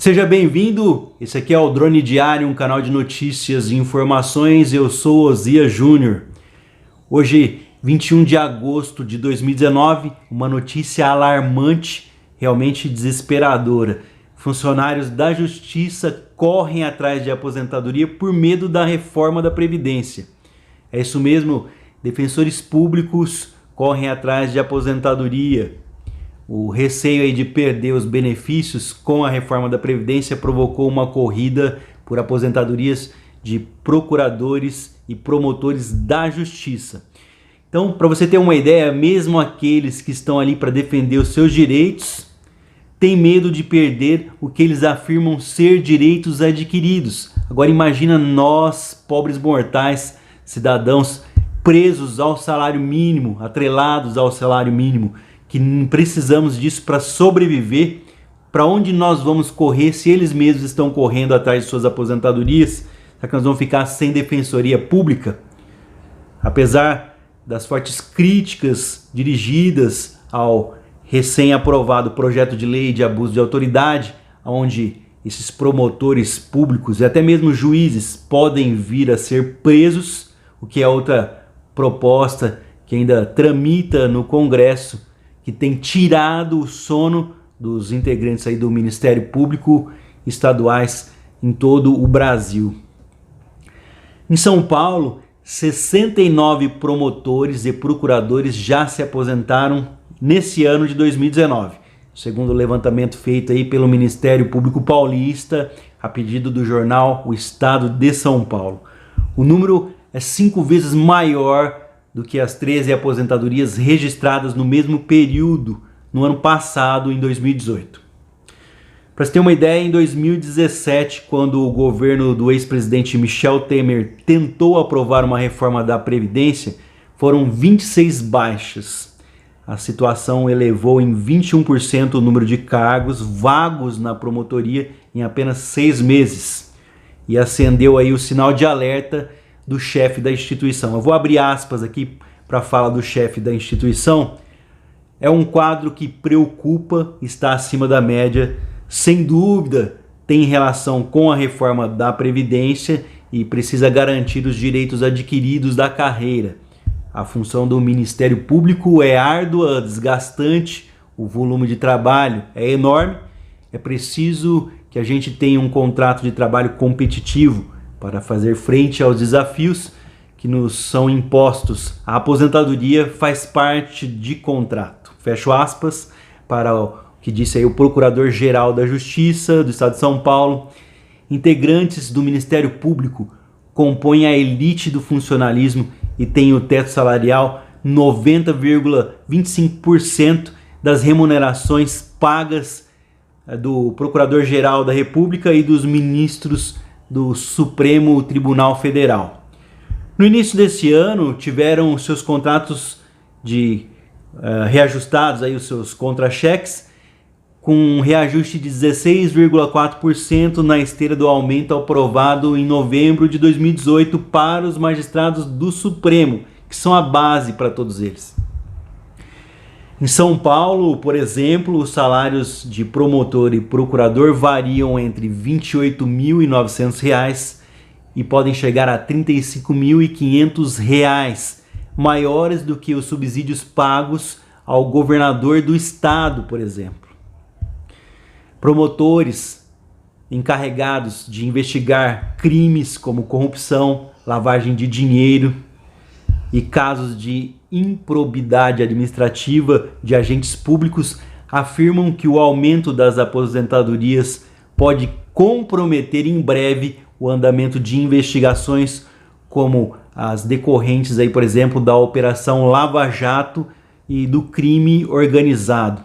Seja bem-vindo, esse aqui é o Drone Diário, um canal de notícias e informações. Eu sou Osias Júnior. Hoje, 21 de agosto de 2019, uma notícia alarmante, realmente desesperadora. Funcionários da Justiça correm atrás de aposentadoria por medo da reforma da Previdência. É isso mesmo, defensores públicos correm atrás de aposentadoria. O receio aí de perder os benefícios com a reforma da Previdência provocou uma corrida por aposentadorias de procuradores e promotores da Justiça. Então, para você ter uma ideia, mesmo aqueles que estão ali para defender os seus direitos têm medo de perder o que eles afirmam ser direitos adquiridos. Agora imagina nós, pobres mortais, cidadãos presos ao salário mínimo, atrelados ao salário mínimo, que precisamos disso para sobreviver. Para onde nós vamos correr se eles mesmos estão correndo atrás de suas aposentadorias? Será que nós vamos ficar sem defensoria pública? Apesar das fortes críticas dirigidas ao recém-aprovado projeto de lei de abuso de autoridade, onde esses promotores públicos e até mesmo juízes podem vir a ser presos, o que é outra proposta que ainda tramita no Congresso, que tem tirado o sono dos integrantes aí do Ministério Público estaduais em todo o Brasil. Em São Paulo, 69 promotores e procuradores já se aposentaram nesse ano de 2019, segundo o levantamento feito aí pelo Ministério Público Paulista, a pedido do jornal O Estado de São Paulo. O número é 5 vezes maior do que as 13 aposentadorias registradas no mesmo período no ano passado, em 2018. Para você ter uma ideia, em 2017, quando o governo do ex-presidente Michel Temer tentou aprovar uma reforma da Previdência, foram 26 baixas. A situação elevou em 21% o número de cargos vagos na promotoria em apenas 6 meses. E acendeu aí o sinal de alerta do chefe da instituição. Eu vou abrir aspas aqui para a fala do chefe da instituição. É um quadro que preocupa, está acima da média, sem dúvida tem relação com a reforma da Previdência e precisa garantir os direitos adquiridos da carreira. A função do Ministério Público é árdua, desgastante, o volume de trabalho é enorme, é preciso que a gente tenha um contrato de trabalho competitivo para fazer frente aos desafios que nos são impostos. A aposentadoria faz parte de contrato. Fecho aspas para o que disse aí o Procurador-Geral da Justiça do Estado de São Paulo. Integrantes do Ministério Público compõem a elite do funcionalismo e têm o teto salarial 90,25% das remunerações pagas do Procurador-Geral da República e dos ministros do Supremo Tribunal Federal. No início desse ano, tiveram seus contratos reajustados, aí, os seus contra-cheques, com um reajuste de 16,4% na esteira do aumento aprovado em novembro de 2018 para os magistrados do Supremo, que são a base para todos eles. Em São Paulo, por exemplo, os salários de promotor e procurador variam entre R$ 28.900 e podem chegar a R$ 35.500, maiores do que os subsídios pagos ao governador do estado, por exemplo. Promotores encarregados de investigar crimes como corrupção, lavagem de dinheiro e casos de improbidade administrativa de agentes públicos afirmam que o aumento das aposentadorias pode comprometer em breve o andamento de investigações como as decorrentes aí, por exemplo, da Operação Lava Jato e do crime organizado.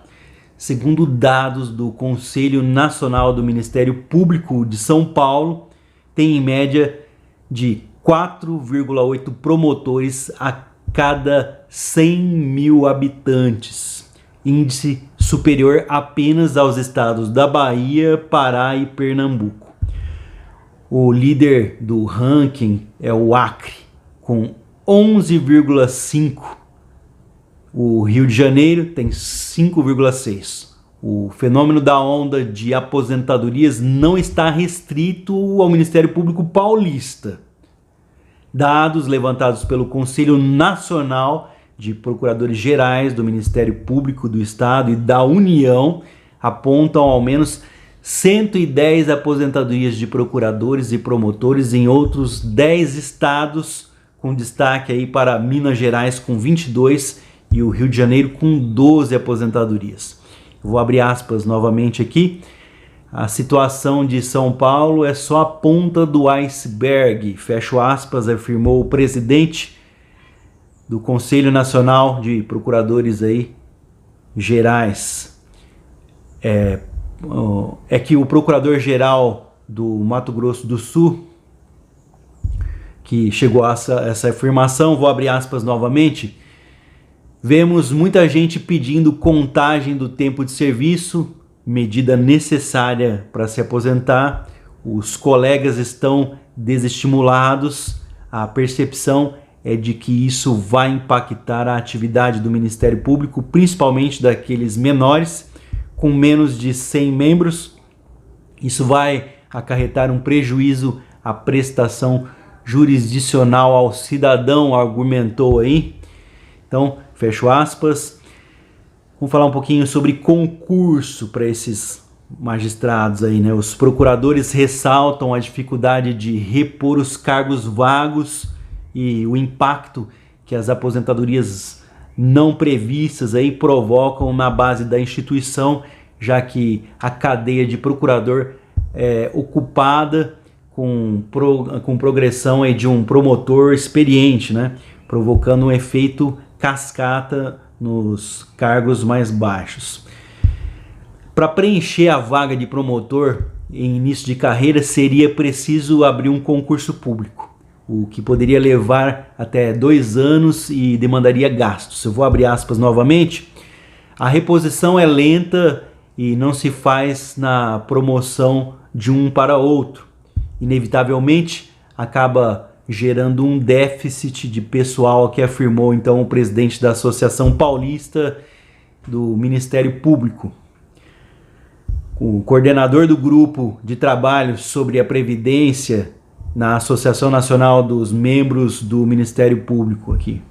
Segundo dados do Conselho Nacional do Ministério Público de São Paulo, tem em média de 4,8 promotores a cada 100 mil habitantes, índice superior apenas aos estados da Bahia, Pará e Pernambuco. O líder do ranking é o Acre, com 11,5. O Rio de Janeiro tem 5,6. O fenômeno da onda de aposentadorias não está restrito ao Ministério Público Paulista. Dados levantados pelo Conselho Nacional de Procuradores Gerais do Ministério Público do Estado e da União apontam ao menos 110 aposentadorias de procuradores e promotores em outros 10 estados, com destaque aí para Minas Gerais com 22 e o Rio de Janeiro com 12 aposentadorias. Vou abrir aspas novamente aqui. A situação de São Paulo é só a ponta do iceberg, fecho aspas, afirmou o presidente do Conselho Nacional de Procuradores aí, Gerais. É que o Procurador-Geral do Mato Grosso do Sul, que chegou a essa afirmação, vou abrir aspas novamente, vemos muita gente pedindo contagem do tempo de serviço, medida necessária para se aposentar. Os colegas estão desestimulados. A percepção é de que isso vai impactar a atividade do Ministério Público, principalmente daqueles menores, com menos de 100 membros. Isso vai acarretar um prejuízo à prestação jurisdicional ao cidadão, argumentou aí. Então, fecho aspas. Vamos falar um pouquinho sobre concurso para esses magistrados aí, né? Os procuradores ressaltam a dificuldade de repor os cargos vagos e o impacto que as aposentadorias não previstas aí provocam na base da instituição, já que a cadeia de procurador é ocupada com progressão aí de um promotor experiente, né? Provocando um efeito cascata nos cargos mais baixos. Para preencher a vaga de promotor em início de carreira, seria preciso abrir um concurso público, o que poderia levar até 2 anos e demandaria gastos. Eu vou abrir aspas novamente. A reposição é lenta e não se faz na promoção de um para outro. Inevitavelmente, acaba gerando um déficit de pessoal, que afirmou então o presidente da Associação Paulista do Ministério Público. O coordenador do grupo de trabalho sobre a Previdência na Associação Nacional dos Membros do Ministério Público aqui.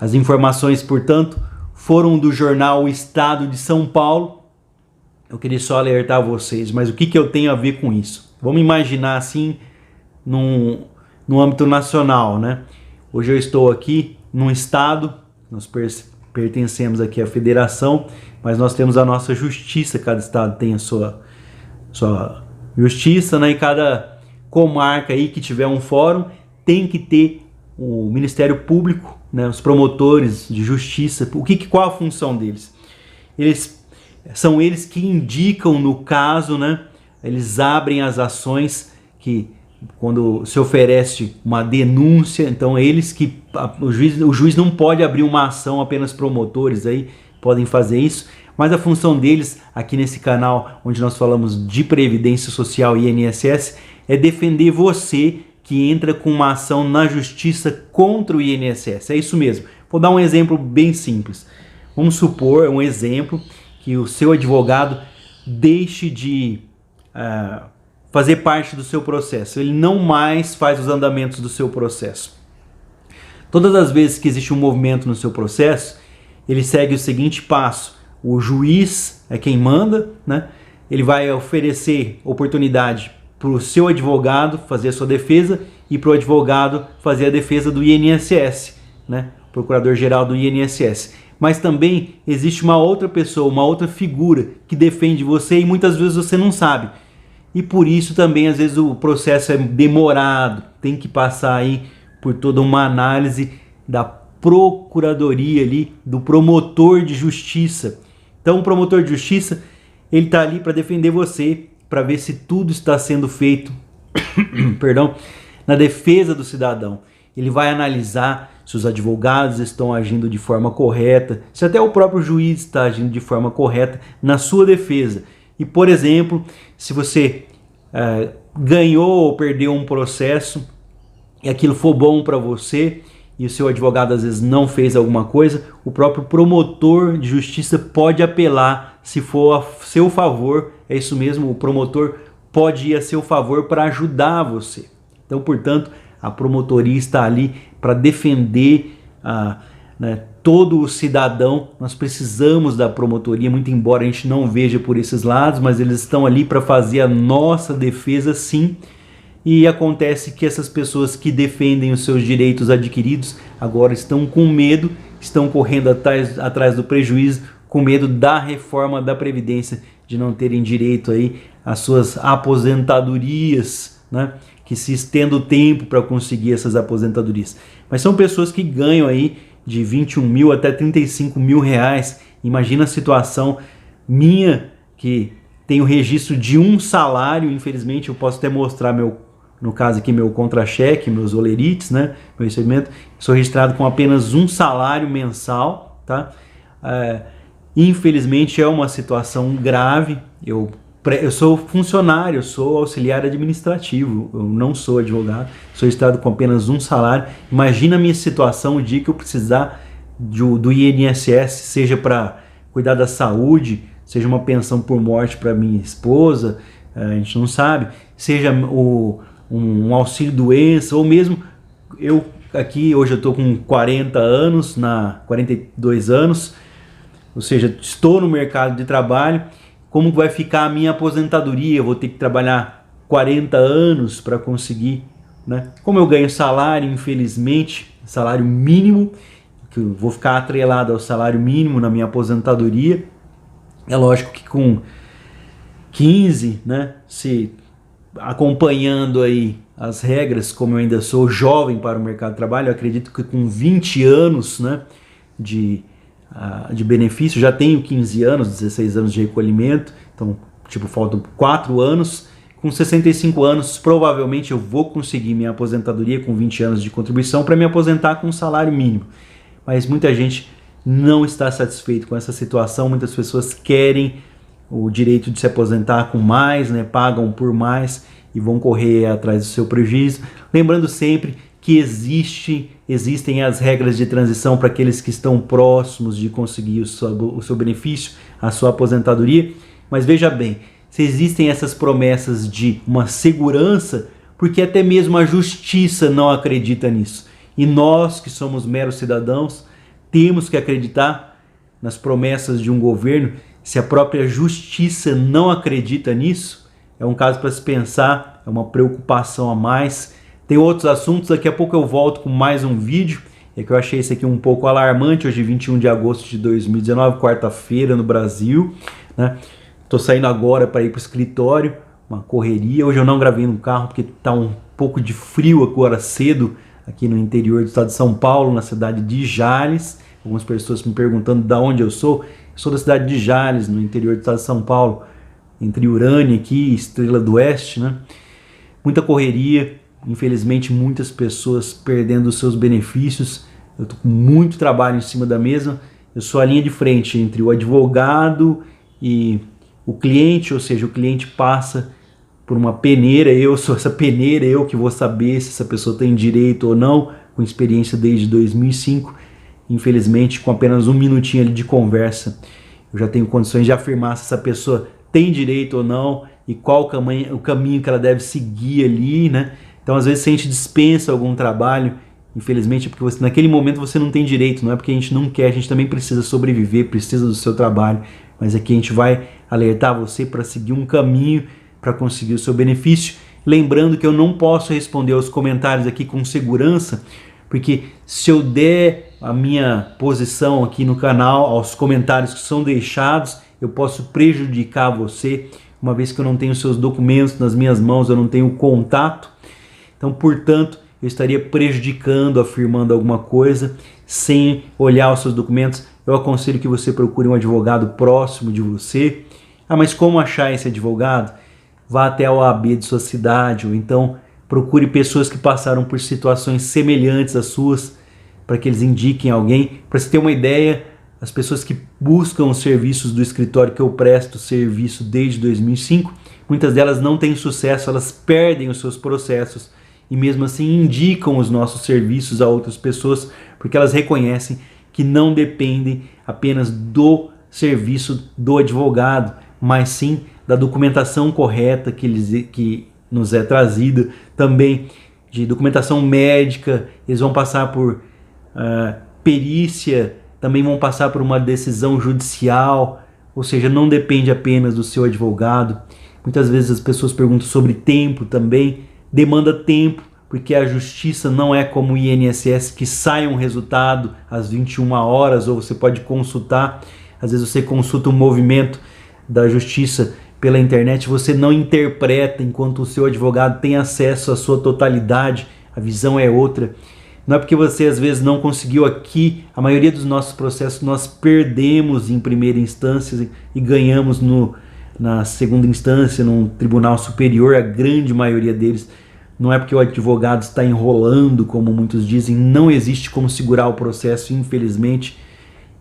As informações, portanto, foram do jornal O Estado de São Paulo. Eu queria só alertar vocês, mas o que eu tenho a ver com isso? Vamos imaginar assim, no âmbito nacional, né? Hoje eu estou aqui num estado, nós pertencemos aqui à federação, mas nós temos a nossa justiça, cada estado tem a sua justiça, né? E cada comarca aí que tiver um fórum tem que ter o Ministério Público, né? Os promotores de justiça. Qual a função deles? São eles que indicam no caso, né? Eles abrem as ações que quando se oferece uma denúncia, então o juiz não pode abrir uma ação, apenas promotores aí podem fazer isso, mas a função deles aqui nesse canal, onde nós falamos de Previdência Social e INSS, é defender você que entra com uma ação na justiça contra o INSS. É isso mesmo. Vou dar um exemplo bem simples. Vamos supor, um exemplo, que o seu advogado deixe de fazer parte do seu processo. Ele não mais faz os andamentos do seu processo. Todas as vezes que existe um movimento no seu processo, ele segue o seguinte passo. O juiz é quem manda, né? Ele vai oferecer oportunidade para o seu advogado fazer a sua defesa e para o advogado fazer a defesa do INSS, né? Procurador-Geral do INSS. Mas também existe uma outra pessoa, uma outra figura que defende você e muitas vezes você não sabe. E por isso também às vezes o processo é demorado, tem que passar aí por toda uma análise da procuradoria ali, do promotor de justiça. Então o promotor de justiça, ele está ali para defender você, para ver se tudo está sendo feito perdão, na defesa do cidadão. Ele vai analisar se os advogados estão agindo de forma correta, se até o próprio juiz está agindo de forma correta na sua defesa. E, por exemplo, se você ganhou ou perdeu um processo e aquilo for bom para você e o seu advogado às vezes não fez alguma coisa, o próprio promotor de justiça pode apelar se for a seu favor, é isso mesmo, o promotor pode ir a seu favor para ajudar você. Então, portanto, a promotoria está ali para defender todo o cidadão. Nós precisamos da promotoria, muito embora a gente não veja por esses lados, mas eles estão ali para fazer a nossa defesa, sim. E acontece que essas pessoas que defendem os seus direitos adquiridos agora estão com medo, estão correndo atrás do prejuízo, com medo da reforma da Previdência, de não terem direito aí às suas aposentadorias, né? Que se estenda o tempo para conseguir essas aposentadorias. Mas são pessoas que ganham aí de 21 mil até 35 mil reais. Imagina a situação minha, que tenho registro de um salário. Infelizmente eu posso até mostrar no caso aqui, meu contra-cheque, meus olerites, né? Meu recebimento. Sou registrado com apenas um salário mensal, tá? Infelizmente é uma situação grave. Eu sou funcionário, eu sou auxiliar administrativo, eu não sou advogado, sou registrado com apenas um salário. Imagina a minha situação o dia que eu precisar do INSS, seja para cuidar da saúde, seja uma pensão por morte para minha esposa, a gente não sabe, seja um auxílio doença, ou mesmo eu aqui, hoje eu estou com 40 anos, 42 anos, ou seja, estou no mercado de trabalho. Como vai ficar a minha aposentadoria? Eu vou ter que trabalhar 40 anos para conseguir, né? Como eu ganho salário, infelizmente, salário mínimo, que eu vou ficar atrelado ao salário mínimo na minha aposentadoria. É lógico que com 15, né, se acompanhando aí as regras, como eu ainda sou jovem para o mercado de trabalho, eu acredito que com 20 anos, né, de benefício, já tenho 15 anos, 16 anos de recolhimento, então faltam 4 anos, com 65 anos provavelmente eu vou conseguir minha aposentadoria com 20 anos de contribuição para me aposentar com um salário mínimo. Mas muita gente não está satisfeito com essa situação, muitas pessoas querem o direito de se aposentar com mais, né, pagam por mais e vão correr atrás do seu prejuízo. Lembrando sempre que existem as regras de transição para aqueles que estão próximos de conseguir o seu benefício, a sua aposentadoria. Mas veja bem, se existem essas promessas de uma segurança, porque até mesmo a justiça não acredita nisso. E nós, que somos meros cidadãos, temos que acreditar nas promessas de um governo. Se a própria justiça não acredita nisso, é um caso para se pensar, é uma preocupação a mais. Tem outros assuntos, daqui a pouco eu volto com mais um vídeo. É que eu achei esse aqui um pouco alarmante, hoje 21 de agosto de 2019, quarta-feira no Brasil, né? Tô saindo agora para ir para o escritório, uma correria. Hoje eu não gravei no carro porque tá um pouco de frio agora cedo, aqui no interior do estado de São Paulo, na cidade de Jales. Algumas pessoas me perguntando de onde eu sou. Eu sou da cidade de Jales, no interior do estado de São Paulo, entre Urânia aqui, Estrela do Oeste, né? Muita correria. Infelizmente, muitas pessoas perdendo os seus benefícios. Eu estou com muito trabalho em cima da mesa. Eu sou a linha de frente entre o advogado e o cliente, ou seja, o cliente passa por uma peneira, eu sou essa peneira, eu que vou saber se essa pessoa tem direito ou não, com experiência desde 2005. Infelizmente, com apenas um minutinho ali de conversa, eu já tenho condições de afirmar se essa pessoa tem direito ou não e qual o caminho que ela deve seguir ali, né? Então, às vezes, se a gente dispensa algum trabalho, infelizmente, é porque naquele momento você não tem direito, não é porque a gente não quer, a gente também precisa sobreviver, precisa do seu trabalho, mas aqui a gente vai alertar você para seguir um caminho para conseguir o seu benefício. Lembrando que eu não posso responder aos comentários aqui com segurança, porque se eu der a minha posição aqui no canal, aos comentários que são deixados, eu posso prejudicar você, uma vez que eu não tenho seus documentos nas minhas mãos, eu não tenho contato. Então, portanto, eu estaria prejudicando, afirmando alguma coisa sem olhar os seus documentos. Eu aconselho que você procure um advogado próximo de você. Ah, mas como achar esse advogado? Vá até a OAB de sua cidade, ou então procure pessoas que passaram por situações semelhantes às suas, para que eles indiquem alguém. Para você ter uma ideia, as pessoas que buscam os serviços do escritório que eu presto serviço desde 2005, muitas delas não têm sucesso, elas perdem os seus processos e mesmo assim indicam os nossos serviços a outras pessoas, porque elas reconhecem que não dependem apenas do serviço do advogado, mas sim da documentação correta que nos é trazida, também de documentação médica. Eles vão passar por perícia, também vão passar por uma decisão judicial, ou seja, não depende apenas do seu advogado. Muitas vezes as pessoas perguntam sobre tempo também, demanda tempo, porque a justiça não é como o INSS, que sai um resultado às 21 horas, ou você pode consultar. Às vezes você consulta um movimento da justiça pela internet, você não interpreta, enquanto o seu advogado tem acesso à sua totalidade, a visão é outra. Não é porque você às vezes não conseguiu aqui, a maioria dos nossos processos nós perdemos em primeira instância e ganhamos na segunda instância, num tribunal superior, a grande maioria deles. Não é porque o advogado está enrolando, como muitos dizem, não existe como segurar o processo, infelizmente.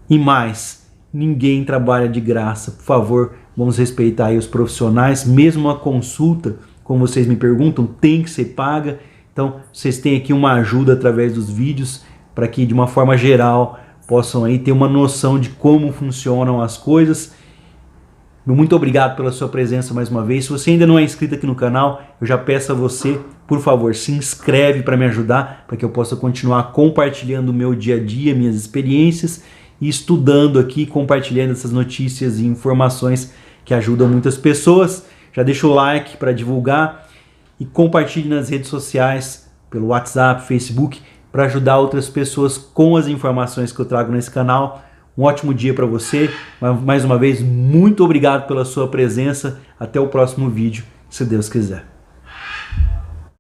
E mais, ninguém trabalha de graça. Por favor, vamos respeitar aí os profissionais. Mesmo a consulta, como vocês me perguntam, tem que ser paga. Então, vocês têm aqui uma ajuda através dos vídeos, para que de uma forma geral possam aí ter uma noção de como funcionam as coisas. Muito obrigado pela sua presença mais uma vez. Se você ainda não é inscrito aqui no canal, eu já peço a você, por favor, se inscreve para me ajudar, para que eu possa continuar compartilhando o meu dia a dia, minhas experiências, e estudando aqui, compartilhando essas notícias e informações que ajudam muitas pessoas. Já deixa o like para divulgar e compartilhe nas redes sociais, pelo WhatsApp, Facebook, para ajudar outras pessoas com as informações que eu trago nesse canal. Um ótimo dia para você. Mais uma vez, muito obrigado pela sua presença. Até o próximo vídeo, se Deus quiser.